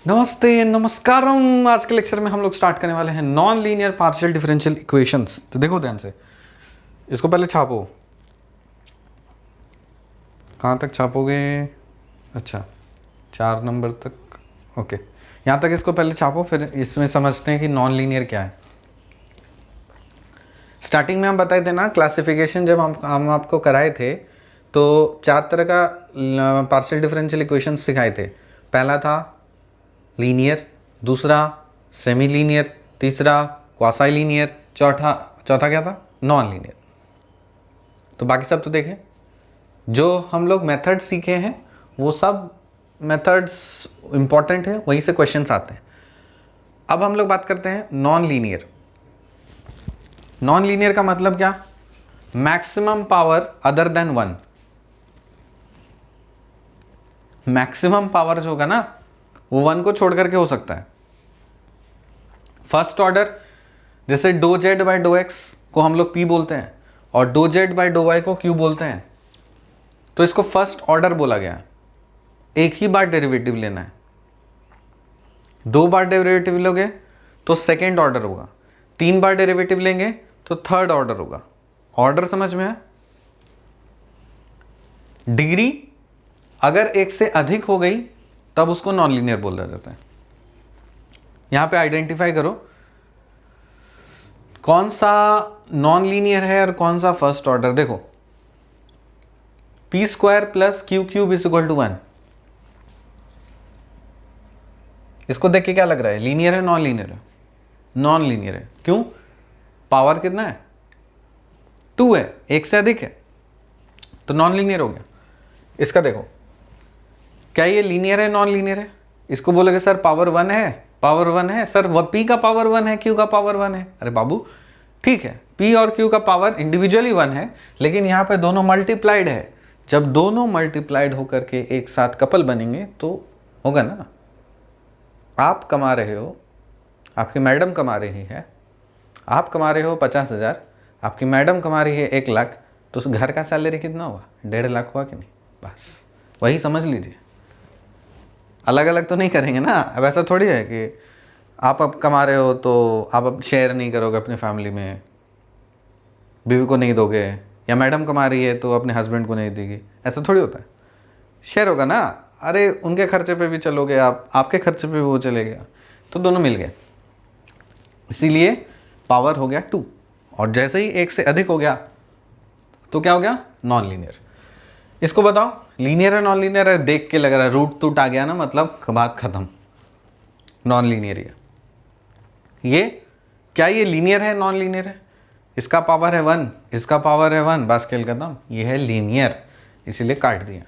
नमस्ते नमस्कारम। आज के लेक्चर में हम लोग स्टार्ट करने वाले हैं non linear partial differential equations. तो देखो ध्यान से, इसको पहले छापो। कहाँ तक छापोगे? अच्छा, 4 नंबर तक। ओके, यहाँ तक इसको पहले छापो, फिर इसमें समझते हैं कि नॉन लीनियर क्या है। स्टार्टिंग में हम बताए थे ना, क्लासिफिकेशन जब हम आपको कराए थे तो 4 तरह का पार्शियल डिफरेंशियल इक्वेशंस सिखाए थे। पहला था लीनियर, दूसरा सेमी लीनियर, तीसरा क्वासाई लीनियर, चौथा क्या था? Non linear. तो बाकी सब तो देखें, जो हम लोग मेथड्स सीखे हैं वो सब मेथड्स इंपॉर्टेंट है, वहीं से क्वेश्चंस आते हैं। अब हम लोग बात करते हैं नॉन लीनियर। नॉन लीनियर का मतलब क्या? Maximum power other than 1। Maximum power जो होगा ना वो 1 को छोड़ करके हो सकता है। फर्स्ट ऑर्डर, जैसे do z by dough x को हम लोग पी बोलते हैं और dough z by dough y को क्यू बोलते हैं, तो इसको फर्स्ट ऑर्डर बोला गया। एक ही बार डेरिवेटिव लेना है। 2 बार डेरिवेटिव लोगे तो सेकेंड ऑर्डर होगा, 3 बार डेरिवेटिव लेंगे तो थर्ड ऑर्डर होगा। ऑर्डर समझ में है? डिग्री अगर 1 से अधिक हो गई तब उसको नॉन लीनियर बोला जाता है। यहां पे आइडेंटिफाई करो कौन सा नॉन लीनियर है और कौन सा फर्स्ट ऑर्डर। देखो, p square plus q cube is equal to 1। इसको देख के क्या लग रहा है? लीनियर है नॉन लीनियर है? नॉन लीनियर है। क्यों? पावर कितना है? 2 है, 1 से अधिक है तो नॉन लीनियर हो गया। इसका देखो, क्या ये लीनियर है नॉन लीनियर है? इसको बोलोगे सर पावर 1 है, पावर 1 है सर, वह पी का पावर 1 है, क्यू का पावर 1 है। अरे बाबू ठीक है, पी और क्यू का पावर इंडिविजुअली 1 है, लेकिन यहाँ पे दोनों मल्टीप्लाइड है। जब दोनों मल्टीप्लाइड होकर के एक साथ कपल बनेंगे तो होगा ना। आप कमा रहे हो, आपकी मैडम कमा रही है, आप कमा रहे हो 50,000, आपकी मैडम कमा रही है 1 लाख, तो उस घर का सैलरी कितना हुआ? 1.5 लाख हुआ कि नहीं? बस वही समझ लीजिए। अलग अलग तो नहीं करेंगे ना। अब ऐसा थोड़ी है कि आप अब कमा रहे हो तो आप अब शेयर नहीं करोगे अपनी फैमिली में, बीवी को नहीं दोगे, या मैडम कमा रही है तो अपने हस्बैंड को नहीं देगी। ऐसा थोड़ी होता है, शेयर होगा ना। अरे उनके खर्चे पे भी चलोगे आप, आपके खर्चे पे भी वो चले गया, तो दोनों मिल गए। इसीलिए पावर हो गया 2, और जैसे ही 1 से अधिक हो गया तो क्या हो गया? Non linear. इसको बताओ लीनियर है नॉन लीनियर है? देख के लग रहा है रूट टूट आ गया ना, मतलब बात खत्म। नॉन लीनियर ये क्या? ये लीनियर है नॉन लीनियर है? इसका पावर है 1, इसका पावर है 1, बस खेल खत्म। ये है लीनियर, इसीलिए काट दिया।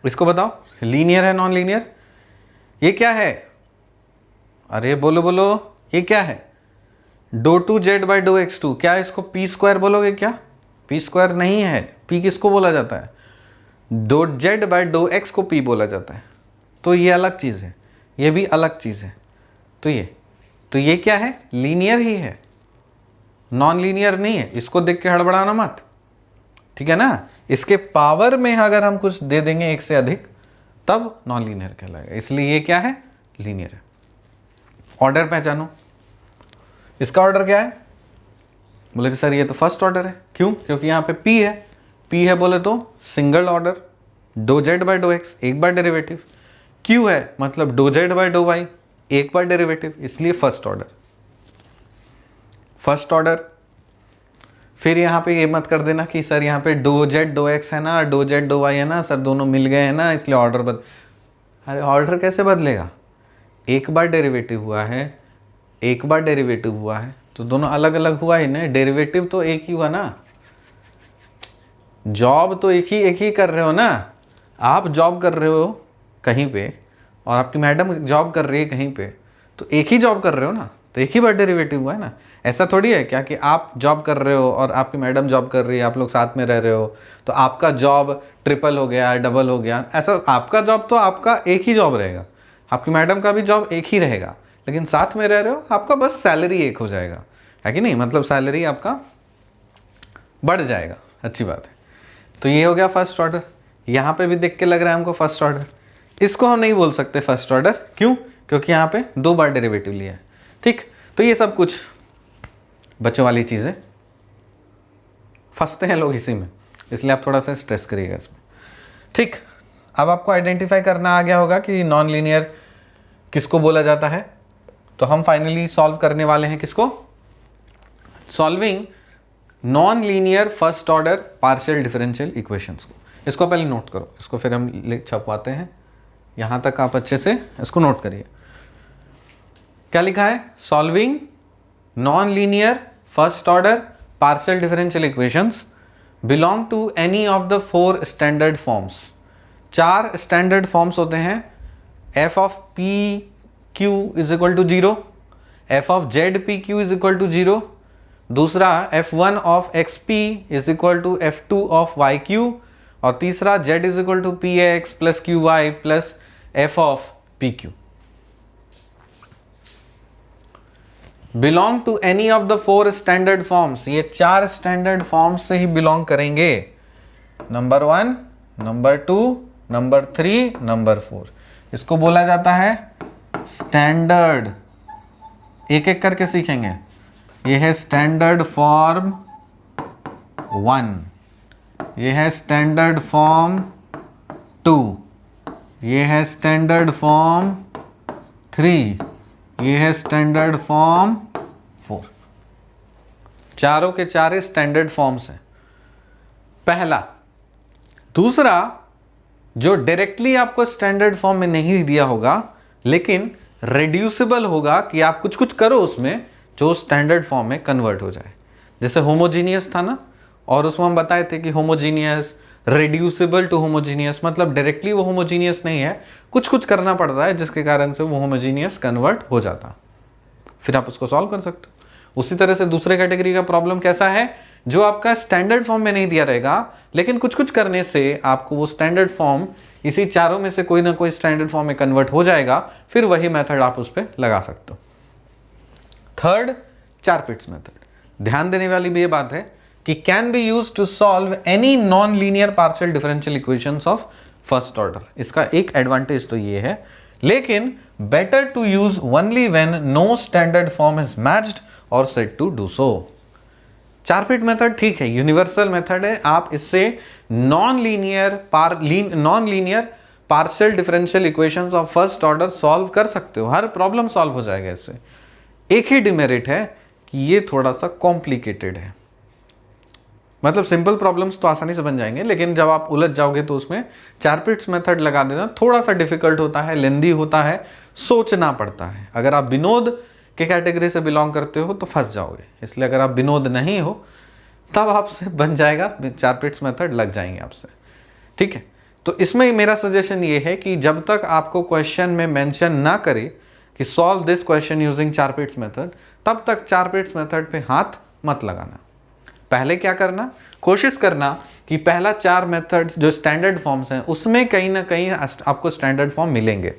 इसको बताओ लीनियर है नॉन लीनियर? ये क्या है? अरे बोलो बोलो, ये क्या है? Do two z by dough x two. क्या इसको पी स्क्वायर बोलोगे? क्या पी स्क्वायर नहीं है। पी किसको बोला जाता है? Dough z by dough x को पी बोला जाता है। तो ये अलग चीज़ है, ये भी अलग चीज़ है। तो ये क्या है? लीनियर ही है, नॉन लीनियर नहीं है। इसको देख के हड़बड़ाना मत, ठीक है ना। इसके पावर में अगर हम कुछ दे देंगे 1 से अधिक तब नॉन लीनियर कहलाएगा। इसलिए ये क्या है? लीनियर है। ऑर्डर पहचानो। इसका ऑर्डर क्या है? बोले कि सर ये तो फर्स्ट ऑर्डर है। क्यों? क्योंकि यहाँ पे पी है। पी है बोले तो single order, do z by dough x, 1 बार डेरिवेटिव। क्यू है मतलब do z by dough y, 1 बार डेरिवेटिव, इसलिए फर्स्ट ऑर्डर। First order. फिर यहाँ पे ये मत कर देना कि सर यहाँ पे डो जेड डो एक्स है ना, डो जेड डो वाई है ना, सर दोनों मिल गए हैं ना इसलिए ऑर्डर अरे ऑर्डर कैसे बदलेगा? 1 बार डेरिवेटिव हुआ है, 1 बार डेरिवेटिव हुआ है तो दोनों अलग अलग हुआ ही ना। डेरिवेटिव तो एक ही हुआ ना, जॉब तो एक ही कर रहे हो ना। आप जॉब कर रहे हो कहीं पे और आपकी मैडम जॉब कर रही है कहीं पे, तो एक ही जॉब कर रहे हो ना, तो एक ही बार डेरिवेटिव हुआ है ना। ऐसा थोड़ी है क्या कि आप जॉब कर रहे हो और आपकी मैडम जॉब कर रही है, आप लोग साथ में रह रहे हो, तो आपका जॉब ट्रिपल हो गया, डबल हो गया। ऐसा आपका जॉब तो आपका एक ही जॉब रहेगा, आपकी मैडम का भी जॉब एक ही रहेगा, लेकिन साथ में रह रहे हो, आपका बस सैलरी एक हो जाएगा, है कि नहीं? मतलब सैलरी आपका बढ़ जाएगा, अच्छी बात है। तो ये हो गया फर्स्ट ऑर्डर। यहाँ पे भी देख के लग रहा है हमको फर्स्ट ऑर्डर। इसको हम नहीं बोल सकते फर्स्ट ऑर्डर, क्यों? क्योंकि यहाँ पे 2 बार डेरिवेटिव लिया है। ठीक, तो ये सब कुछ बच्चों वाली चीज़ें, फंसते हैं लोग इसी में, इसलिए आप थोड़ा सा स्ट्रेस करिएगा इसमें। ठीक, अब आपको आइडेंटिफाई करना आ गया होगा कि नॉन लीनियर किसको बोला जाता है। तो हम फाइनली सॉल्व करने वाले हैं किसको? Solving non linear first order partial differential equations को। इसको पहले नोट करो, इसको फिर हम छपवाते हैं। यहां तक आप अच्छे से इसको नोट करिए। क्या लिखा है? Solving non linear first order partial differential equations belong to any of the 4 standard forms. 4 standard forms होते हैं। F of p q is equal to 0, f of z p q is equal to 0, दूसरा f1 of xp is equal to f2 of yq, और तीसरा z is equal to px plus qy plus f of pq। Belong to any of the 4 standard forms, ये 4 standard forms से ही belong करेंगे। Number 1, number 2, number 3, number 4। इसको बोला जाता है standard. एक एक करके सीखेंगे। ये है स्टैंडर्ड फॉर्म 1, ये है स्टैंडर्ड फॉर्म 2, ये है स्टैंडर्ड फॉर्म 3, ये है स्टैंडर्ड फॉर्म 4। चारों के चारे स्टैंडर्ड फॉर्म्स हैं, पहला। दूसरा, जो डायरेक्टली आपको स्टैंडर्ड फॉर्म में नहीं दिया होगा लेकिन रेड्यूसिबल होगा कि आप कुछ कुछ करो उसमें, जो स्टैंडर्ड फॉर्म में कन्वर्ट हो जाए। जैसे होमोजीनियस था ना, और उसमें हम बताए थे कि होमोजीनियस, रेड्यूसिबल टू होमोजीनियस, मतलब डायरेक्टली वो होमोजीनियस नहीं है, कुछ कुछ करना पड़ता है जिसके कारण से वो होमोजीनियस कन्वर्ट हो जाता, फिर आप उसको सॉल्व कर सकते हो। उसी तरह से दूसरे कैटेगरी का प्रॉब्लम कैसा है? जो आपका स्टैंडर्ड फॉर्म में नहीं दिया रहेगा लेकिन कुछ कुछ करने से आपको वो स्टैंडर्ड फॉर्म इसी चारों में से कोई ना कोई स्टैंडर्ड फॉर्म में कन्वर्ट हो जाएगा, फिर वही मेथड आप उस पर लगा सकते हो। Third, Charpit's method. ध्यान देने वाली भी ये बात है कि can be used to solve any non linear partial differential equations of first order. इसका एक एडवांटेज तो ये है, लेकिन better to use only when no standard form is matched और said to do so. Charpit method ठीक है, universal method है, आप इससे non linear partial differential equations of first order solve कर सकते हो, हर प्रॉब्लम सॉल्व हो जाएगा इससे। एक ही डिमेरिट है कि ये थोड़ा सा कॉम्प्लिकेटेड है, मतलब सिंपल प्रॉब्लम्स तो आसानी से बन जाएंगे, लेकिन जब आप उलझ जाओगे तो उसमें चारपिट्स मेथड लगा देना थोड़ा सा डिफिकल्ट होता है, लेंदी होता है, सोचना पड़ता है। अगर आप विनोद के कैटेगरी से बिलोंग करते हो तो फंस जाओगे, इसलिए अगर आप विनोद नहीं हो तब आपसे बन जाएगा, चारपिट्स मेथड लग जाएंगे आपसे। ठीक है, तो इसमें मेरा सजेशन ये है कि जब तक आपको क्वेश्चन में मेंशन ना करे कि solve this question using Charpit's method, तब तक चारपिट्स मेथड पे हाथ मत लगाना। पहले क्या करना, कोशिश करना कि पहला 4 मेथड्स जो स्टैंडर्ड फॉर्म्स हैं उसमें कहीं ना कहीं आपको स्टैंडर्ड फॉर्म मिलेंगे।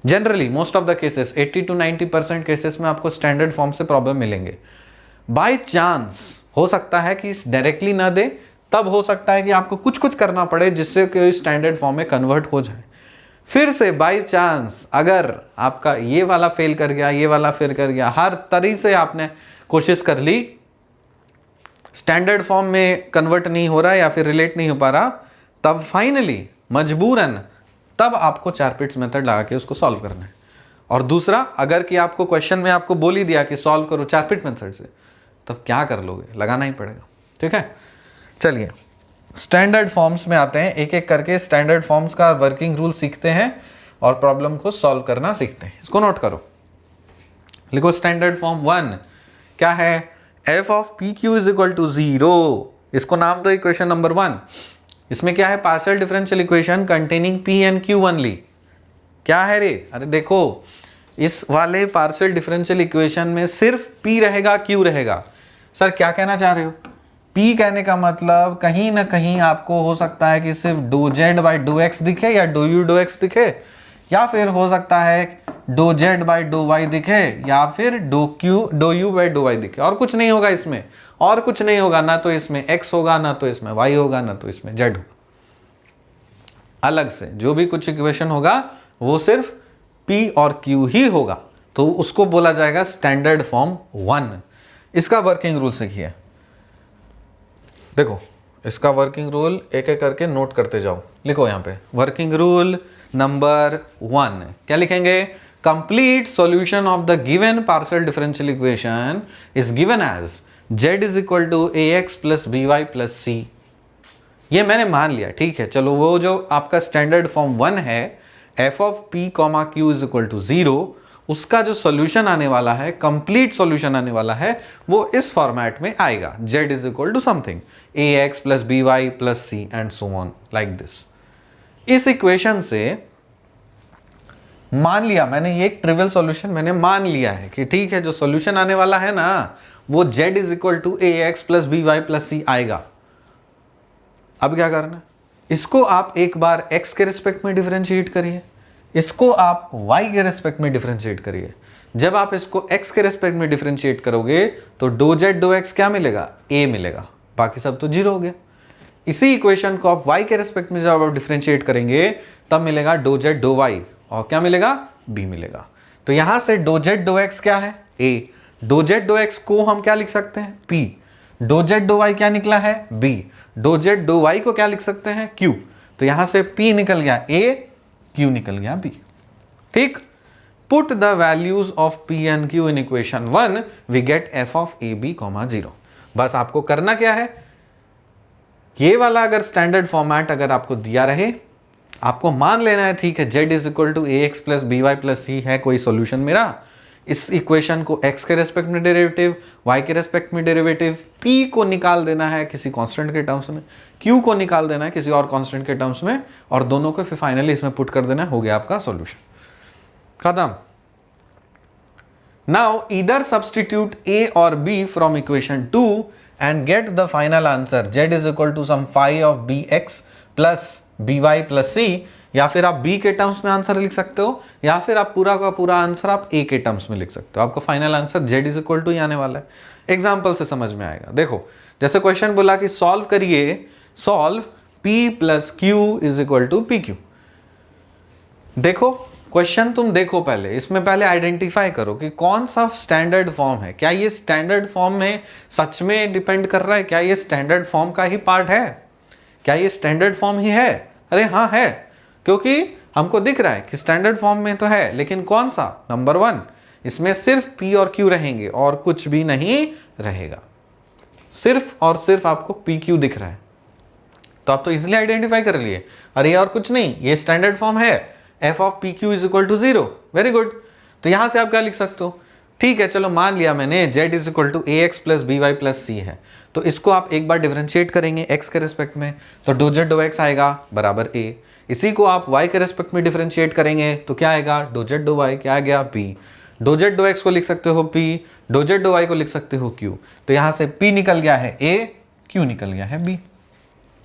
Generally most of the cases 80 to 90% cases में आपको स्टैंडर्ड फॉर्म से प्रॉब्लम मिलेंगे। बाय चांस हो सकता है कि डायरेक्टली ना दे, तब हो सकता है कि आपको कुछ कुछ करना पड़े जिससे कि स्टैंडर्ड फॉर्म में कन्वर्ट हो जाए। फिर से बाय चांस अगर आपका ये वाला फेल कर गया, ये वाला फेल कर गया, हर तरीके से आपने कोशिश कर ली, स्टैंडर्ड फॉर्म में कन्वर्ट नहीं हो रहा या फिर रिलेट नहीं हो पा रहा, तब फाइनली मजबूरन तब आपको चारपिट्स मेथड लगा के उसको सॉल्व करना है। और दूसरा, अगर कि आपको क्वेश्चन में आपको बोल ही दिया कि सॉल्व करो चारपिट मेथड से, तब क्या कर लोगे, लगाना ही पड़ेगा। ठीक है, चलिए स्टैंडर्ड फॉर्म्स में आते हैं, एक एक करके स्टैंडर्ड फॉर्म्स का वर्किंग रूल सीखते हैं और प्रॉब्लम को सॉल्व करना सीखते हैं। इसको नोट करो, लिखो स्टैंडर्ड फॉर्म 1 क्या है? F of p q is equal to 0। इसको नाम दो इक्वेशन नंबर 1। इसमें क्या है? Partial differential equation containing P and Q only. क्या है रे? अरे देखो, इस वाले पार्शियल डिफरेंशियल इक्वेशन में सिर्फ पी रहेगा, क्यू रहेगा। सर क्या कहना चाह रहे हो? पी कहने का मतलब कहीं ना कहीं आपको हो सकता है कि सिर्फ do z by dough x दिखे या डो यू डो एक्स दिखे, या फिर हो सकता है dough z by dough y दिखे, या फिर do u by dough y दिखे, और कुछ नहीं होगा इसमें, और कुछ नहीं होगा, ना तो इसमें x होगा, ना तो इसमें y होगा, ना तो इसमें z होगा। अलग से जो भी कुछ इक्वेशन होगा वो सिर्फ P और Q ही होगा, तो उसको बोला जाएगा स्टैंडर्ड फॉर्म 1। इसका वर्किंग रूल सीखिए। देखो इसका वर्किंग रूल एक एक करके नोट करते जाओ। लिखो यहाँ पे वर्किंग रूल नंबर 1 क्या लिखेंगे? Complete solution of the given partial differential equation is given as z is equal to ax plus by plus c। ये मैंने मान लिया, ठीक है। चलो वो जो आपका स्टैंडर्ड फॉर्म 1 है f of p comma q is equal to 0, उसका जो सॉल्यूशन आने वाला है, कंप्लीट सॉल्यूशन आने वाला है, वो इस फॉर्मेट में आएगा z is equal to something ax plus by plus c and so on like this. इस इक्वेशन से मान लिया मैंने, ये एक ट्रिवियल सॉल्यूशन मैंने मान लिया है कि ठीक है जो सॉल्यूशन आने वाला है ना वो z is equal to ax plus by plus c आएगा। अब क्या करना है? इसको आप एक बार x के रिस्पेक्ट में डिफरेंशिएट करिए, इसको आप y के रिस्पेक्ट में डिफरेंशिएट करिए। जब आप इसको x के रिस्पेक्ट में डिफरेंशिएट करोगे तो डो z डो x क्या मिलेगा? a मिलेगा, बाकी सब तो जीरो हो गया। इसी इक्वेशन को आप y के रिस्पेक्ट में जब आप डिफरेंशिएट करेंगे तब मिलेगा डो z डो y, और क्या मिलेगा? b मिलेगा। तो यहां से डो z डो x क्या है? a। Do z do x को हम क्या लिख सकते हैं? p। Do z do y क्या निकला है? b। Do z do y को क्या लिख सकते हैं? q। तो यहां से p निकल गया a, q निकल गया b। ठीक। Put the values of p and q in equation 1, we get f of a b, 0। बस आपको करना क्या है, ये वाला अगर स्टैंडर्ड फॉर्मेट अगर आपको दिया रहे, आपको मान लेना है ठीक है z is equal to ax plus by plus c है कोई सॉल्यूशन मेरा। इस इक्वेशन को x के रेस्पेक्ट में डेरिवेटिव, y के रेस्पेक्ट में डेरिवेटिव, p को निकाल देना है किसी कांस्टेंट के टर्म्स में, q को निकाल देना है किसी और कांस्टेंट के टर्म्स में, और दोनों को फिर फाइनली इसमें पुट कर देना है, हो गया आपका सॉल्यूशन, खत्म। नाउ ईदर सब्स्टिट्यूट a और b from equation 2 and get the final answer z is equal to some phi of bx plus by plus c, या फिर आप b के टर्म्स में आंसर लिख सकते हो, या फिर आप पूरा का पूरा आंसर आप a के टर्म्स में लिख सकते हो। आपका final answer z is equal to ही आने वाला है। एग्जाम्पल से समझ में आएगा। देखो जैसे क्वेश्चन बोला कि सॉल्व करिए, solve p plus q is equal to p q. देखो क्वेश्चन तुम देखो पहले, इसमें पहले आइडेंटिफाई करो कि कौन सा स्टैंडर्ड फॉर्म है। क्या ये स्टैंडर्ड फॉर्म में सच में डिपेंड कर रहा है? क्या ये स्टैंडर्ड फॉर्म का ही पार्ट है? क्या ये स्टैंडर्ड फॉर्म ही है? अरे हाँ है, क्योंकि हमको दिख रहा है कि स्टैंडर्ड फॉर्म में तो है, लेकिन कौन सा? नंबर 1, इसमें सिर्फ p और q रहेंगे और कुछ भी नहीं रहेगा, सिर्फ और सिर्फ आपको pq दिख रहा है। तो आप तो इजिली आइडेंटिफाई कर लिए, अरे और कुछ नहीं, ये स्टैंडर्ड फॉर्म है, f of p q is equal to 0। Very good. तो यहां से आप क्या लिख सकते हो? ठीक है चलो मान लिया मैंने z is equal to ax plus by plus c है, तो इसको आप एक बार डिफरेंशिएट करेंगे x के रेस्पेक्ट में, तो डो z डो x आएगा बराबर a। इसी को आप y के रेस्पेक्ट में डिफरेंशिएट करेंगे तो क्या आएगा? डो z डो y क्या आ गया? p। Do z do x को लिख सकते हो p, do z do y को लिख सकते हो q। तो यहां से p निकल गया है a, q निकल गया है b।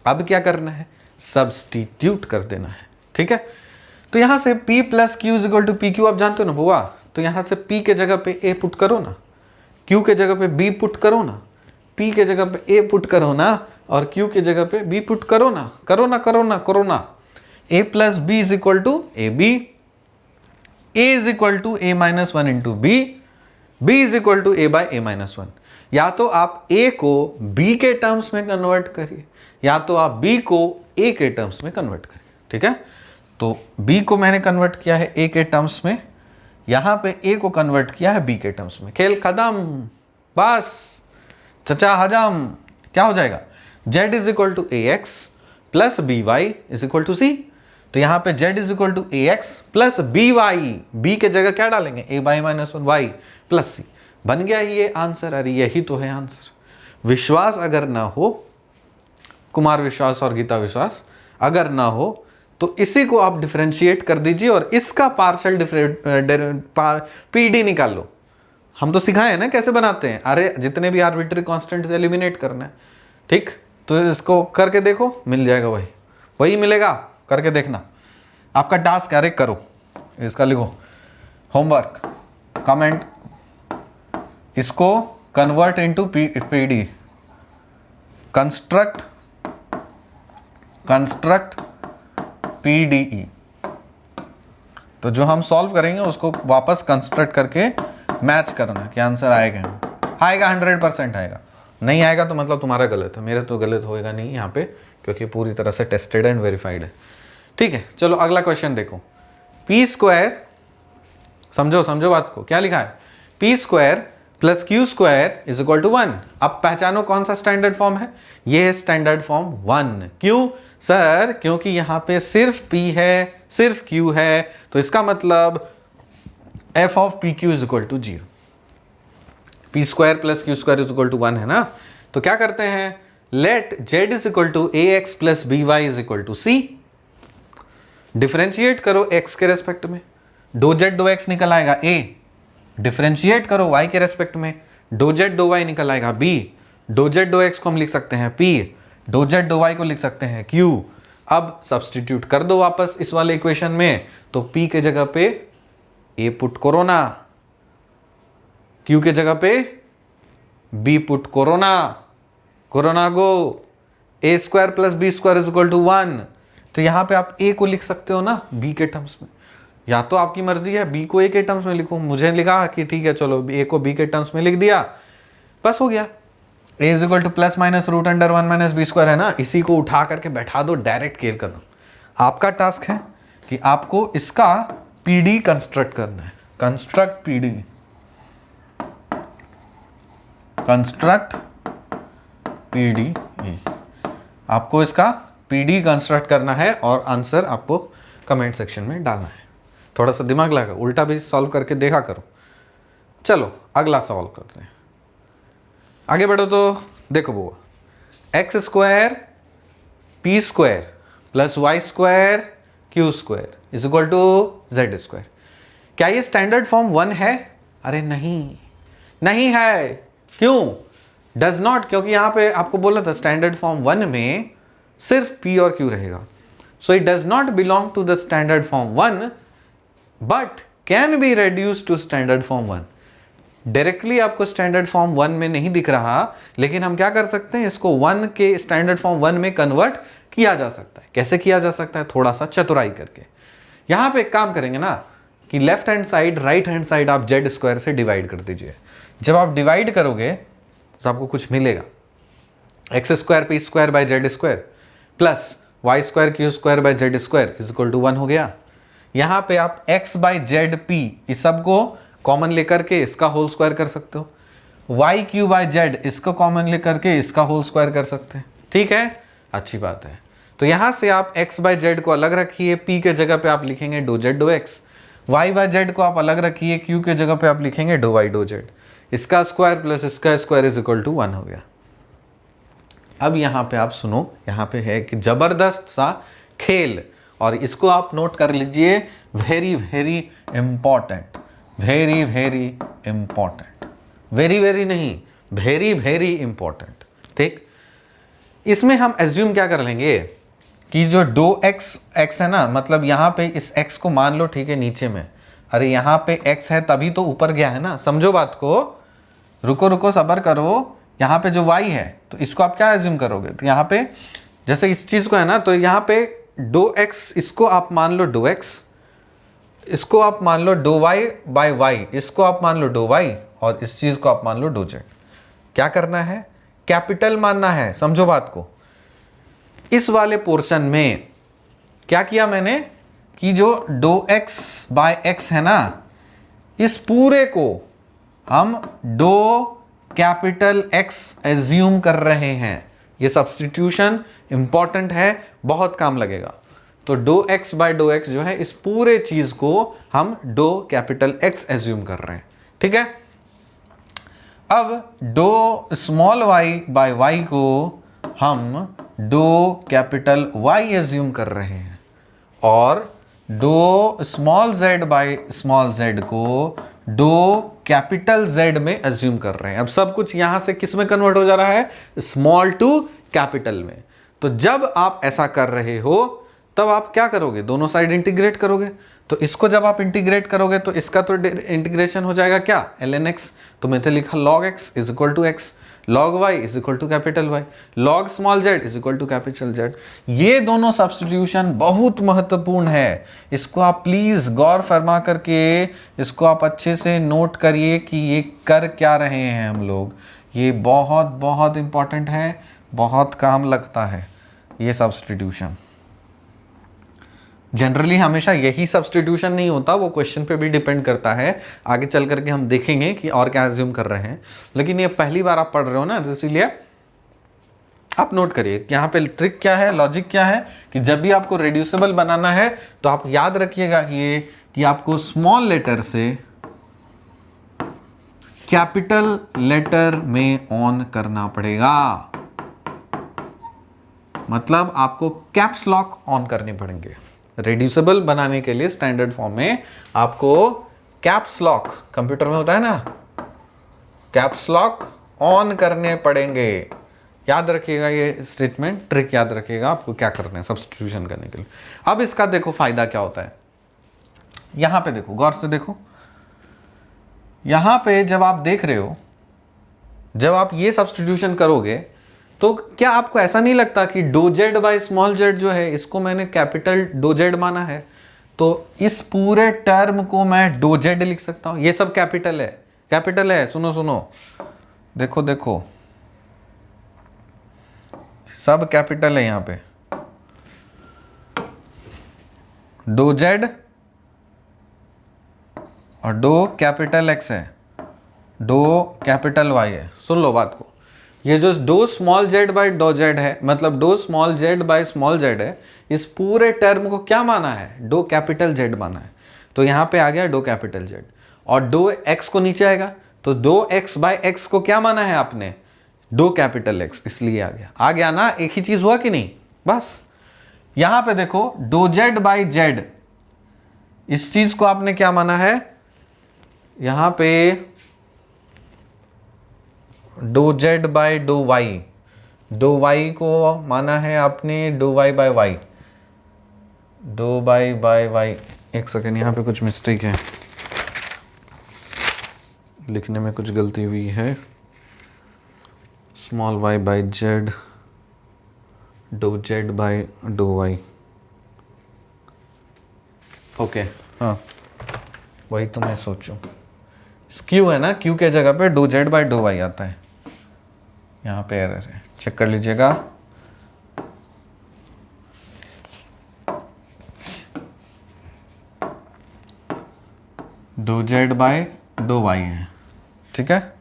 अब क्या करना है? सब्स्टिट्यूट कर देना है, ठीक है। तो यहां से p plus q is equal to p q आप जानते हो ना बुआ, तो यहां से p के जगह पे a पुट करो ना, q के जगह पे b पुट करो ना, p के जगह पे a पुट करो ना, और q के जगह पे b पुट करो ना, करो ना करो ना करो ना। a plus b is equal to a b, a is equal to a minus 1 into b, b is equal to a by a minus 1। या तो आप a को b के टर्म्स में कन्वर्ट करिए, या तो आप b को a के टर्म्स में कन्वर्ट करिए, ठीक है। तो b को मैंने कन्वर्ट किया है a के टर्म्स में, यहां पे a को कन्वर्ट किया है b के टर्म्स में। खेल खत्म, बस चचा हजम। क्या हो जाएगा? z is equal to ax plus by is equal to c। तो यहां पे z is equal to ax plus by, b के जगह क्या डालेंगे? a by minus 1 y plus c। बन गया ये आंसर। अरे यही तो है आंसर। विश्वास अगर ना हो, कुमार विश्वास और गीता विश्वास अगर ना हो, तो इसी को आप डिफरेंशिएट कर दीजिए और इसका पार्शियल पीडी निकाल लो। हम तो सिखाए हैं ना कैसे बनाते हैं। अरे जितने भी आर्बिट्री कांस्टेंट एलिमिनेट करना है, ठीक, तो इसको करके देखो, मिल जाएगा वही वही मिलेगा, करके देखना। आपका टास्क है, अरे करो, इसका लिखो होमवर्क, कमेंट, इसको convert into PD, construct PDE। तो जो हम सॉल्व करेंगे उसको वापस कंस्ट्रक्ट करके मैच करना कि आंसर आएगा नहीं। आएगा, 100% आएगा। नहीं आएगा तो मतलब तुम्हारा गलत है, मेरे तो गलत होएगा नहीं यहाँ पे, क्योंकि पूरी तरह से टेस्टेड एंड वेरीफाइड है। ठीक है, चलो अगला क्वेश्चन देखो। पी स्क्वायर, समझो समझो बात को, क्या लिखा है, p square plus q square is equal to 1। अब पहचानो कौन सा स्टैंडर्ड फॉर्म है, ये है स्टैंडर्ड फॉर्म 1। क्यों सर, क्योंकि यहां पे सिर्फ p है, सिर्फ q है, तो इसका मतलब f of p q is equal to 0। P square plus q square is equal to 1 है ना, तो क्या करते हैं, let z is equal to a x plus B y is equal to c. Differentiate करो x के respect में, do z do x निकल आएगा a। डिफरेंशिएट करो y के रेस्पेक्ट में, दो z दो y निकल आएगा b। दो z दो x को हम लिख सकते हैं p, दो z दो y को लिख सकते हैं q। अब सब्स्टिट्यूट कर दो वापस इस वाले इक्वेशन में, तो p के जगह पे a पुट करो ना, q के जगह पे b पुट करो ना, कोरोना गो, a square plus b square is equal to 1। तो यहां पे आप a को लिख सकते हो ना b के टर्म्स में, या तो आपकी मर्जी है b को a के टर्म्स में लिखो, मुझे लिखा कि ठीक है चलो a को b के टर्म्स में लिख दिया, बस हो गया। a is equal to plus minus root under 1 minus b square है ना, इसी को उठा करके बैठा दो, डायरेक्ट केयर कर दो। आपका टास्क है कि आपको इसका पीडी कंस्ट्रक्ट करना है, कंस्ट्रक्ट पीडी, कंस्ट्रक्ट पीडी, आपको इसका पीडी कंस्ट्रक्ट करना है और आंसर आपको कमेंट सेक्शन में डालना है। थोड़ा सा दिमाग लगा, उल्टा भी सॉल्व करके देखा करो। चलो अगला सॉल्व करते हैं, आगे बढ़ो। तो देखो बुआ, x square p square plus y square q square is equal to z square. क्या ये स्टैंडर्ड फॉर्म 1 है? अरे नहीं, नहीं है। क्यों? डज नॉट, क्योंकि यहां पे आपको बोला था स्टैंडर्ड फॉर्म 1 में सिर्फ p और q रहेगा। So it does not belong to the standard form 1 but can be reduce to standard form 1। Directly आपको स्टैंडर्ड फॉर्म 1 में नहीं दिख रहा, लेकिन हम क्या कर सकते हैं, इसको 1 के स्टैंडर्ड फॉर्म 1 में कन्वर्ट किया जा सकता है। कैसे किया जा सकता है? थोड़ा सा चतुराई करके। यहां पे एक काम करेंगे ना कि left hand side right hand side आप जेड स्क्वायर से डिवाइड कर दीजिए। जब आप डिवाइड करोगे तो आपको कुछ मिलेगा, x square p square by z square plus y square q square by z square is equal to 1 हो गया। यहां पे आप x बाई जेड पी इस सब को कॉमन लेकर के इसका होल स्क्वायर कर सकते हो, वाई क्यू बाई जेड इसको कॉमन लेकर के इसका होल स्क्वायर कर सकते हैं। ठीक है, अच्छी बात है। तो यहां से आप x बाई जेड को अलग रखिए, p के जगह पे आप लिखेंगे do z do x, y by z को आप अलग रखिए, q के जगह पे आप लिखेंगे डो y डो z। इसका स्क्वायर प्लस इसका स्क्वायर इज इक्वल टू 1 हो गया। अब यहां पे आप सुनो, यहां पे है कि जबरदस्त सा खेल, और इसको आप नोट कर लीजिए, very very important, very very important, very very नहीं, वेरी वेरी इंपॉर्टेंट। ठीक, इसमें हम एज्यूम क्या कर लेंगे कि जो डो x है ना, मतलब यहां पे इस x को मान लो, ठीक है, नीचे में, अरे यहां पे x है तभी तो ऊपर गया है ना, समझो बात को, रुको रुको सब्र करो। यहां पे जो y है तो इसको आप क्या एज्यूम करोगे, तो यहां पे जैसे इस चीज को है ना, तो यहां पे डो x, इसको आप मान लो डो x, इसको आप मान लो डो y बाय y, इसको आप मान लो डो y, और इस चीज को आप मान लो डो z। क्या करना है? कैपिटल मानना है, समझो बात को। इस वाले पोर्शन में क्या किया मैंने कि जो डो x बाय x है ना, इस पूरे को हम डो कैपिटल X एज्यूम कर रहे हैं। ये सब्स्टिट्यूशन इंपॉर्टेंट है, बहुत काम लगेगा। तो do x by do x जो है, इस पूरे चीज को हम डो कैपिटल X एज्यूम कर रहे हैं। ठीक है, अब डो स्मॉल y बाय y को हम डो कैपिटल Y एज्यूम कर रहे हैं, और डो small z by small z को डो कैपिटल Z में एज्यूम कर रहे हैं। अब सब कुछ यहां से किस में कन्वर्ट हो जा रहा है? स्मॉल टू कैपिटल में। तो जब आप ऐसा कर रहे हो तब आप क्या करोगे, दोनों साइड इंटीग्रेट करोगे। तो इसको जब आप इंटीग्रेट करोगे तो इसका तो इंटीग्रेशन हो जाएगा क्या, ln x। तो मैंने लिखा log x is equal to x, log y is equal to capital y, log small z is equal to capital z। ये दोनों सब्स्टिट्यूशन बहुत महत्वपूर्ण है, इसको आप प्लीज गौर फरमा करके इसको आप अच्छे से नोट करिए कि ये कर क्या रहे हैं हम लोग। ये बहुत बहुत इंपॉर्टेंट है, बहुत काम लगता है ये सब्स्टिट्यूशन। जनरली हमेशा यही सब्स्टिट्यूशन नहीं होता, वो क्वेश्चन पे भी डिपेंड करता है, आगे चल करके हम देखेंगे कि और क्या एज्यूम कर रहे हैं। लेकिन ये पहली बार आप पढ़ रहे हो ना, तो इसीलिए आप नोट करिए यहाँ पे ट्रिक क्या है, लॉजिक क्या है, कि जब भी आपको रिड्यूसिबल बनाना है तो आप याद रखिएगा ये कि आपको स्मॉल लेटर से कैपिटल लेटर में ऑन करना पड़ेगा। मतलब आपको कैप्स लॉक ऑन करने पड़ेंगे। रिड्यूसिबल बनाने के लिए स्टैंडर्ड फॉर्म में आपको कैप्स लॉक, कंप्यूटर में होता है ना, कैप्स लॉक ऑन करने पड़ेंगे। याद रखिएगा ये स्टेटमेंट, ट्रिक याद रखिएगा आपको क्या करना है सब्स्टिट्यूशन करने के लिए। अब इसका देखो फायदा क्या होता है, यहां पे देखो, गौर से देखो, यहां पे जब आप देख रहे हो, जब आप ये सब्स्टिट्यूशन करोगे तो क्या आपको ऐसा नहीं लगता कि डो जेड बाई स्मॉल जेड जो है, इसको मैंने कैपिटल डो जेड माना है, तो इस पूरे टर्म को मैं डो जेड लिख सकता हूं। ये सब कैपिटल है, कैपिटल है, सुनो सुनो, देखो देखो, सब कैपिटल है यहां पे। डो जेड और डो कैपिटल एक्स है, डो कैपिटल वाई है। सुन लो बात को, ये जो डो स्मॉल जेड बाई डो जेड है, मतलब डो small z by small z है, इस पूरे टर्म को क्या माना है, डो कैपिटल जेड माना है। तो यहां पे आ गया डो कैपिटल जेड, और डो एक्स को नीचे आएगा तो डो एक्स बाई एक्स को क्या माना है आपने, डो कैपिटल एक्स, इसलिए आ गया ना, एक ही चीज हुआ कि नहीं। बस यहां पे देखो डो जेड बाई जेड, इस चीज को आपने क्या माना है, यहां पे डो जेड बाई डो वाई, डो वाई को माना है आपने डो वाई बाय वाई, डो बाई बाय वाई। एक सेकेंड, यहाँ पे कुछ मिस्टेक है, लिखने में कुछ गलती हुई है। स्मॉल वाई बाई जेड, डो z by dough y, okay, हाँ वही तो मैं सोचूं, क्यू है ना, क्यू के जगह पे डो जेड बाई डो वाई आता है, यहाँ पे एरर है, चेक कर लीजिएगा। डो जेड बाई डो वाई है, ठीक है,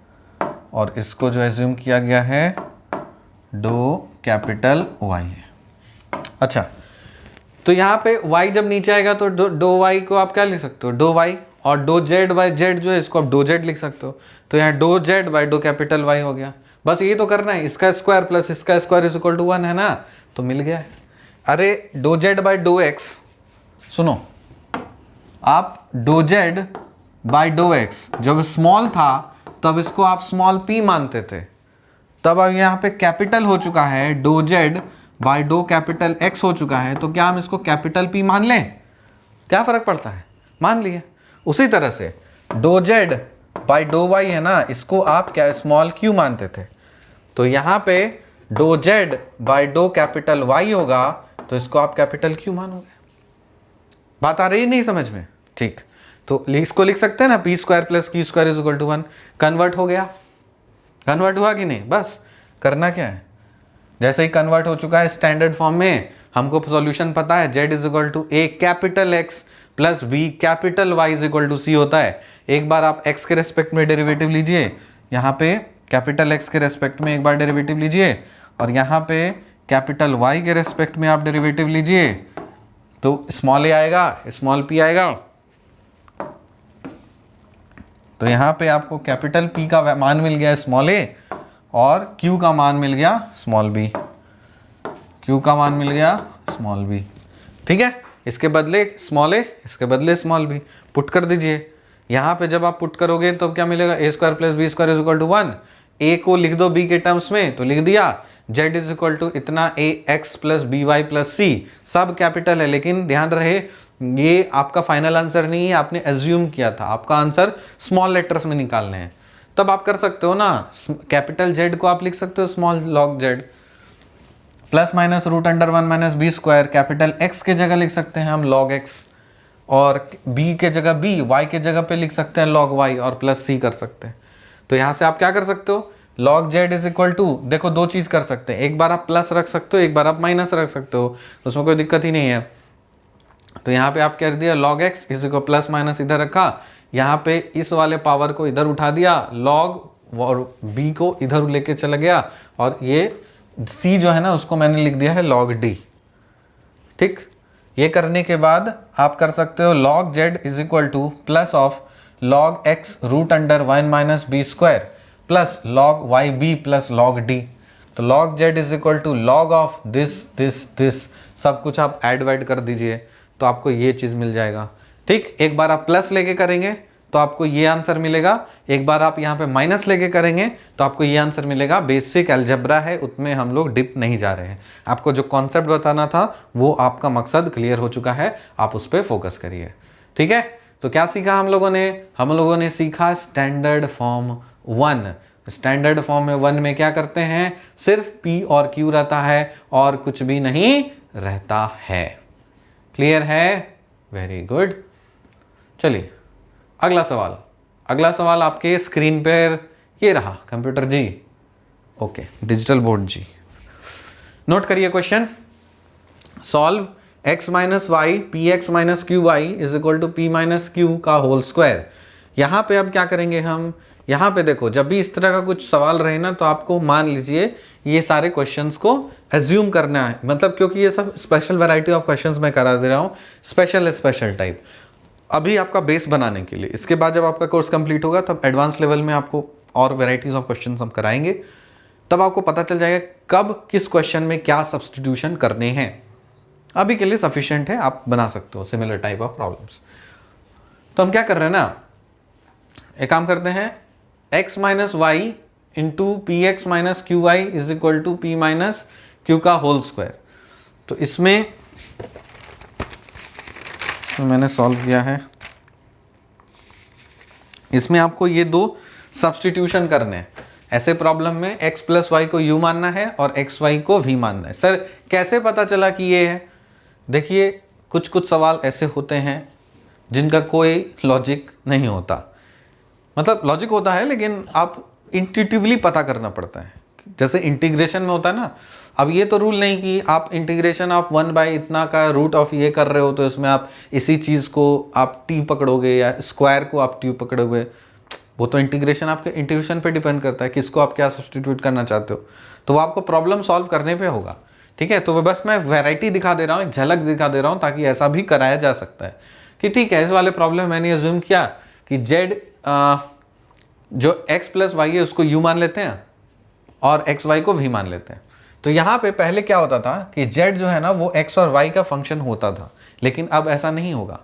और इसको जो एज्यूम किया गया है डो कैपिटल वाई है। अच्छा, तो यहाँ पे y जब नीचे आएगा तो डो y को आप क्या लिख सकते हो, डो y, और डो जेड बाई जेड जो है इसको आप डो जेड लिख सकते हो। तो यहाँ डो जेड बाई डो कैपिटल y हो गया। बस ये तो करना है, इसका स्क्वायर प्लस इसका स्क्वायर इज इक्वल टू 1 है ना, तो मिल गया है। अरे डो जेड बाई डो एक्स, सुनो, आप डो जेड बाई डो एक्स जब स्मॉल था तब इसको आप स्मॉल p मानते थे, तब अब यहाँ पे कैपिटल हो चुका है, डो जेड बाई डो कैपिटल x हो चुका है, तो क्या हम इसको कैपिटल P मान लें, क्या फर्क पड़ता है, मान लिए। उसी तरह से डो जेड बाई डो वाई है ना, इसको आप क्या स्मॉल q मानते थे, तो यहाँ पे डो जेड बाई डो कैपिटल y होगा, तो इसको आप कैपिटल Q मानोगे। बात आ रही है नहीं समझ में, ठीक। तो इसको लिख सकते हैं ना, p square plus q square is equal to 1, convert हो गया, कन्वर्ट हुआ कि नहीं। बस करना क्या है, जैसे ही कन्वर्ट हो चुका है स्टैंडर्ड फॉर्म में, हमको सॉल्यूशन पता है, z is equal to a capital x plus b capital y is equal to c होता है। एक बार आप x के रेस्पेक्ट में डेरिवेटिव लीजिए, यहाँ पे कैपिटल x के रेस्पेक्ट में एक बार डेरिवेटिव लीजिए, और यहाँ पे कैपिटल y के रेस्पेक्ट में आप डेरिवेटिव लीजिए, तो स्मॉल a आएगा, स्मॉल p आएगा, तो यहाँ पे आपको कैपिटल P का मान मिल गया स्मॉल a, और Q का मान मिल गया स्मॉल b, Q का मान मिल गया स्मॉल b, ठीक है। इसके बदले स्मॉल a, इसके बदले स्मॉल b, पुट कर दीजिए। यहाँ पे जब आप पुट करोगे तो क्या मिलेगा, a square plus b square is equal to 1, a को लिख दो b के टर्म्स में, तो लिख दिया, जेड इज इक्वल टू इतना A x plus B Y plus C, सब कैपिटल है, लेकिन ध्यान रहे ये आपका फाइनल आंसर नहीं है, आपने एज्यूम किया था, आपका आंसर स्मॉल लेटर्स में निकालने हैं। तब आप कर सकते हो ना, कैपिटल जेड को आप लिख सकते हो small log z, plus minus root under 1 minus b square, capital x के जगह लिख सकते हैं हम लॉग एक्स, और बी के जगह बी, वाई के जगह पे लिख सकते हैं लॉग वाई, और प्लस सी कर सकते हैं। तो यहाँ से आप क्या कर सकते हो, log z is equal to, देखो दो चीज़ कर सकते हैं, एक बार आप प्लस रख सकते हो, एक बार आप माइनस रख सकते हो, उसमें कोई दिक्कत ही नहीं है। तो यहाँ पे आप कर दिया log x is equal plus minus इधर रखा, यहाँ पे इस वाले पावर को इधर उठा दिया, लॉग और बी को इधर लेके चला गया, और ये सी जो है ना उसको मैंने लिख दिया है लॉग डी। ठीक, ये करने के बाद आप कर सकते हो log z is equal to plus of log x root under 1 minus b square plus log y b plus log d. तो log z is equal to log of this this this, सब कुछ आप add वैड कर दीजिए तो आपको ये चीज़ मिल जाएगा। ठीक, एक बार आप प्लस लेके करेंगे तो आपको ये आंसर मिलेगा, एक बार आप यहाँ पे माइनस लेके करेंगे तो आपको ये आंसर मिलेगा। बेसिक अलजेब्रा है, उसमें हम लोग डिप नहीं जा रहे हैं। आपको जो कॉन्सेप्ट बताना था वो आपका मकसद क्लियर हो चुका है, आप उस पर फोकस करिए। ठीक है, तो क्या सीखा हम लोगों ने सीखा स्टैंडर्ड फॉर्म 1। स्टैंडर्ड फॉर्म में 1 में क्या करते हैं, सिर्फ P और Q रहता है और कुछ भी नहीं रहता है। क्लियर है, वेरी गुड। चलिए अगला सवाल आपके स्क्रीन पर ये रहा, computer ji, okay, digital board ji, note करिए question. Solve x minus y p x minus q y is equal to p minus q का होल स्क्वायर। यहाँ पे अब क्या करेंगे हम, यहाँ पे देखो जब भी इस तरह का कुछ सवाल रहे ना तो आपको मान लीजिए ये सारे क्वेश्चंस को एज्यूम करना है, मतलब क्योंकि ये सब स्पेशल वैरायटी ऑफ क्वेश्चंस मैं करा दे रहा हूँ, स्पेशल टाइप, अभी आपका बेस बनाने के लिए। इसके बाद जब आपका कोर्स कंप्लीट होगा तब एडवांस लेवल में आपको और वेराइटीज ऑफ क्वेश्चंस हम कराएंगे, तब आपको पता चल जाएगा कब किस क्वेश्चन में क्या सब्सटीट्यूशन करने हैं। अभी के लिए सफिशिएंट है, आप बना सकते हो सिमिलर टाइप ऑफ प्रॉब्लम्स। तो हम क्या कर रहे हैं ना, एक काम करते हैं, x minus y into p x minus q y is equal to p minus q का होल स्क्वायर। तो इसमें मैंने सॉल्व किया है, इसमें आपको ये दो सब्सटीट्यूशन करने हैं। ऐसे प्रॉब्लम में x प्लस वाई को u मानना है और x y को v मानना है। सर कैसे पता चला कि ये है, देखिए कुछ सवाल ऐसे होते हैं जिनका कोई लॉजिक नहीं होता, मतलब लॉजिक होता है लेकिन आप इंट्यूटिवली पता करना पड़ता है। जैसे इंटीग्रेशन में होता है ना, अब ये तो रूल नहीं कि आप इंटीग्रेशन ऑफ 1 बाय इतना का रूट ऑफ ये कर रहे हो तो इसमें आप इसी चीज़ को आप t पकड़ोगे या स्क्वायर को आप t पकड़ोगे। वो तो इंटीग्रेशन आपके इंटीग्रेशन पे डिपेंड करता है, किसको आप क्या सब्सटीट्यूट करना चाहते हो, तो वो आपको प्रॉब्लम सॉल्व करने पे होगा। ठीक है, तो वो बस मैं वैरायटी दिखा दे रहा हूँ, एक झलक दिखा दे रहा हूँ, ताकि ऐसा भी कराया जा सकता है कि ठीक है इस वाले प्रॉब्लम मैंने एज्यूम किया कि जेड जो x प्लस वाई है उसको u मान लेते हैं और एक्स वाई को v मान लेते हैं। तो यहाँ पे पहले क्या होता था कि z जो है ना वो x और y का फंक्शन होता था, लेकिन अब ऐसा नहीं होगा।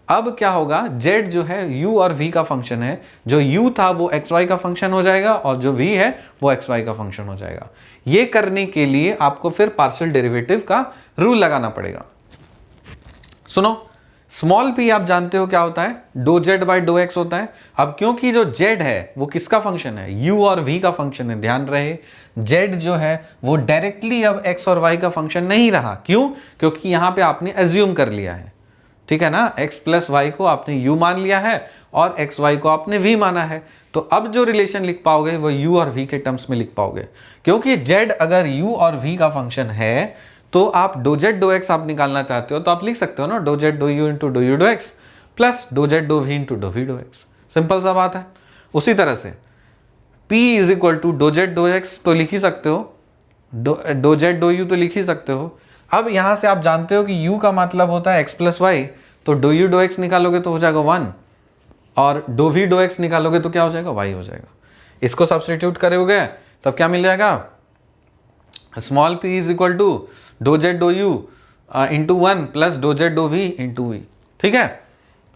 अब क्या होगा, z जो है u और v का फंक्शन है, जो u था वो एक्स वाई का फंक्शन हो जाएगा और जो v है वो एक्स वाई का फंक्शन हो जाएगा। ये करने के लिए आपको फिर पार्शियल डेरिवेटिव का रूल लगाना पड़ेगा। सुनो, स्मॉल p आप जानते हो क्या होता है, dough z by dough x होता है। अब क्योंकि जो z है वो किसका फंक्शन है, u और v का फंक्शन है। ध्यान रहे z जो है वो डायरेक्टली अब x और y का फंक्शन नहीं रहा। क्यों, क्योंकि यहां पे आपने एज्यूम कर लिया है। ठीक है ना, x प्लस वाई को आपने u मान लिया है और एक्स वाई को आपने v माना है। तो अब जो रिलेशन लिख पाओगे वो u और v के टर्म्स में लिख पाओगे, क्योंकि z अगर u और v का फंक्शन है तो आप डो जेड डो एक्स आप निकालना चाहते हो तो आप लिख सकते हो ना, डो जेड डो यू इंटू डो यू डो एक्स प्लस डो जेड डो वी इंटू डो वी डो एक्स। सिंपल सा बात है। उसी तरह से p इज इक्वल टू डो जेड डो एक्स तो लिख ही सकते हो, डो जेड डो यू तो लिख ही सकते हो। अब यहां से आप जानते हो कि u का मतलब होता है x प्लस वाई, तो डो यू डो एक्स निकालोगे तो हो जाएगा 1 और डो वी डो एक्स निकालोगे तो क्या हो जाएगा, y हो जाएगा। इसको सब्सटीट्यूट करोगे तब क्या मिल जाएगा, small p is equal to डो जेड डो यू इंटू 1 प्लस डो जेड डो वी इंटू वी। ठीक है,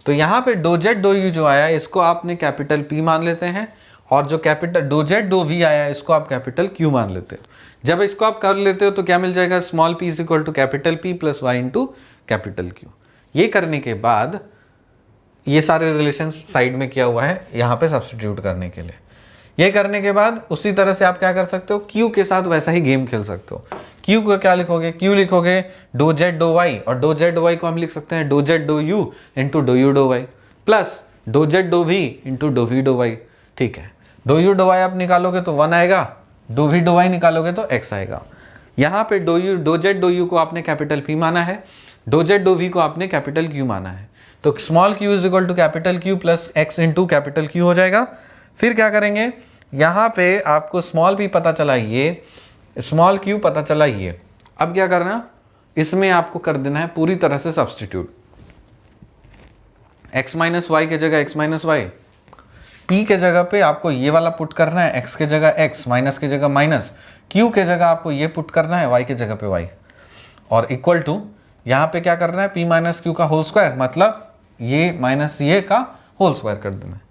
तो यहाँ पे डो जेड डो यू जो आया इसको आपने कैपिटल P मान लेते हैं और जो कैपिटल डो जेड डो वी आया इसको आप कैपिटल Q मान लेते हैं। जब इसको आप कर लेते हो तो क्या मिल जाएगा, small p is equal to capital P plus y into capital Q। ये करने के बाद ये सारे रिलेशन साइड में किया हुआ है यहाँ पे सब्सटीट्यूट करने के लिए। ये करने के बाद उसी तरह से आप क्या कर सकते हो, Q के साथ वैसा ही गेम खेल सकते हो। Q को क्या लिखोगे, Q लिखोगे डो जेड डो वाई, और डो जेड डो वाई को हम लिख सकते हैं डो जेड डो यू इंटू डो यू डो वाई प्लस डो जेड डो वी इंटू डो वी डो वाई। ठीक है, डो यू डो वाई आप निकालोगे तो 1 आएगा, डो वी डो वाई निकालोगे तो x आएगा। यहाँ पे डो जेड डो यू को आपने कैपिटल P माना है, डो जेड डो वी को आपने कैपिटल Q माना है, तो small q is equal to capital Q plus x into capital Q हो जाएगा। फिर क्या करेंगे, यहाँ पे आपको स्मॉल p पता चला, ये स्मॉल q पता चला, ये अब क्या करना, इसमें आपको कर देना है पूरी तरह से सब्सटीट्यूट। x माइनस वाई के जगह x माइनस वाई, p के जगह पे आपको ये वाला पुट करना है, x के जगह x, माइनस के जगह माइनस, q के जगह आपको ये पुट करना है, y के जगह पे y, और इक्वल टू यहाँ पे क्या करना है, p माइनस क्यू का होल स्क्वायर, मतलब ये माइनस ये का होल स्क्वायर कर देना है।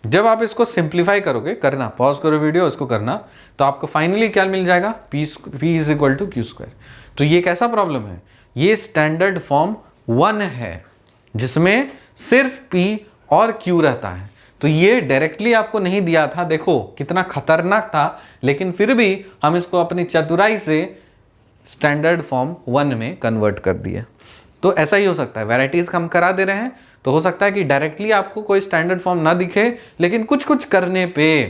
जब आप इसको सिंप्लीफाई करोगे, करना पॉज करो वीडियो, इसको करना, तो आपको फाइनली क्या मिल जाएगा, p is equal to q square. तो ये कैसा प्रॉब्लम है, ये स्टैंडर्ड फॉर्म 1 है जिसमें सिर्फ p और q रहता है। तो ये डायरेक्टली आपको नहीं दिया था, देखो कितना खतरनाक था, लेकिन फिर भी हम इसको अपनी चतुराई से स्टैंडर्ड फॉर्म 1 में कन्वर्ट कर दिए। तो ऐसा ही हो सकता है, वैराइटीज हम करा दे रहे हैं, तो हो सकता है कि डायरेक्टली आपको कोई स्टैंडर्ड फॉर्म ना दिखे, लेकिन कुछ कुछ करने पे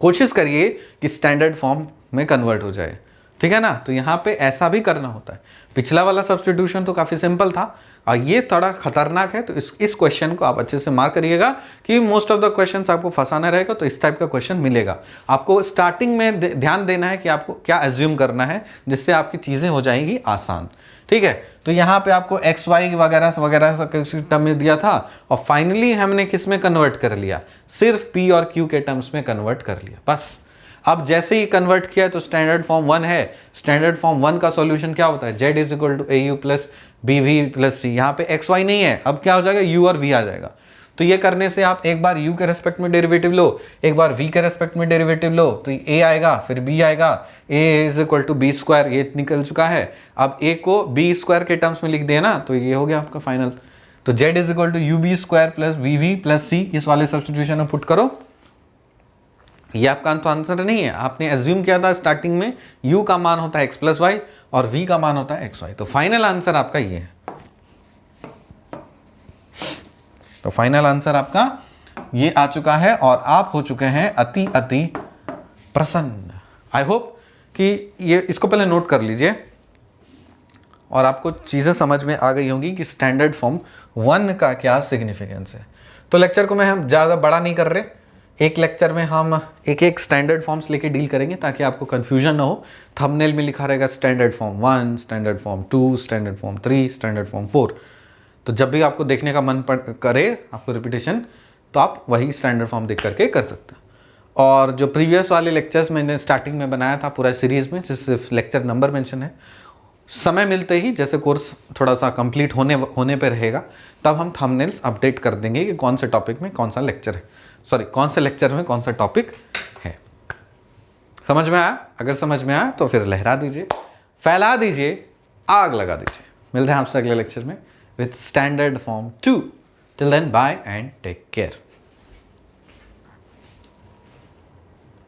कोशिश करिए कि स्टैंडर्ड फॉर्म में कन्वर्ट हो जाए। ठीक है ना, तो यहाँ पे ऐसा भी करना होता है। पिछला वाला सब्स्टिट्यूशन तो काफ़ी सिंपल था, और ये थोड़ा खतरनाक है, तो इस क्वेश्चन को आप अच्छे से मार्क करिएगा कि मोस्ट ऑफ द क्वेश्चंस आपको फंसाना रहेगा, तो इस टाइप का क्वेश्चन मिलेगा। आपको स्टार्टिंग में ध्यान देना है कि आपको क्या एज्यूम करना है, जिससे आपकी चीज़ें हो जाएंगी आसान। ठीक है, तो यहाँ पे आपको एक्स वाई वगैरह वगैरह टर्म में दिया था, और फाइनली हमने किस में कन्वर्ट कर लिया, सिर्फ पी और क्यू के टर्म्स में कन्वर्ट कर लिया बस। अब जैसे ही कन्वर्ट किया तो स्टैंडर्ड फॉर्म 1 है, स्टैंडर्ड फॉर्म 1 का सॉल्यूशन क्या होता है, z is equal to a u plus b v plus c. यहाँ पे एक्स वाई नहीं है, अब क्या हो जाएगा, u और v आ जाएगा। तो ये करने से आप एक बार u के रेस्पेक्ट में डेरिवेटिव लो, एक बार v के रेस्पेक्ट में डेरिवेटिव लो, तो a आएगा फिर b आएगा, a is equal to b square, ये निकल चुका है। अब a को b स्क्वायर के टर्म्स में लिख दिया ना, तो ये हो गया आपका फाइनल। तो z is equal to u b square plus v v plus c, इस वाले सब्स्टिट्यूशन में पुट करो। ये आपका तो आंसर नहीं है, आपने एज्यूम किया था स्टार्टिंग में u का मान होता है x प्लस वाई और v का मान होता है xy, तो फाइनल आंसर आपका ये है। तो फाइनल आंसर आपका ये आ चुका है, और आप हो चुके हैं अति अति प्रसन्न। आई होप कि ये इसको पहले नोट कर लीजिए, और आपको चीज़ें समझ में आ गई होंगी कि स्टैंडर्ड फॉर्म 1 का क्या सिग्निफिकेंस है। तो लेक्चर को मैं हम ज़्यादा बड़ा नहीं कर रहे, एक लेक्चर में हम एक एक स्टैंडर्ड फॉर्म्स लेके डील करेंगे, ताकि आपको कन्फ्यूजन ना हो। थंबनेल में लिखा रहेगा standard form 1, standard form 2, standard form 3, standard form 4। तो जब भी आपको देखने का मन करे आपको रिपीटेशन, तो आप वही स्टैंडर्ड फॉर्म देख करके कर सकते हैं। और जो प्रीवियस वाले लेक्चर्स मैंने स्टार्टिंग में बनाया था पूरा सीरीज़ में, जिस सिर्फ लेक्चर नंबर मेंशन है, समय मिलते ही जैसे कोर्स थोड़ा सा कंप्लीट होने पे रहेगा, तब हम थंबनेल्स अपडेट कर देंगे कि कौन से टॉपिक में कौन सा लेक्चर है, सॉरी कौन से लेक्चर में कौन सा टॉपिक है। समझ में आया? अगर समझ में आया तो फिर लहरा दीजिए, फैला दीजिए, आग लगा दीजिए। मिलते हैं आपसे अगले लेक्चर में with standard form 2। Till then bye and take care.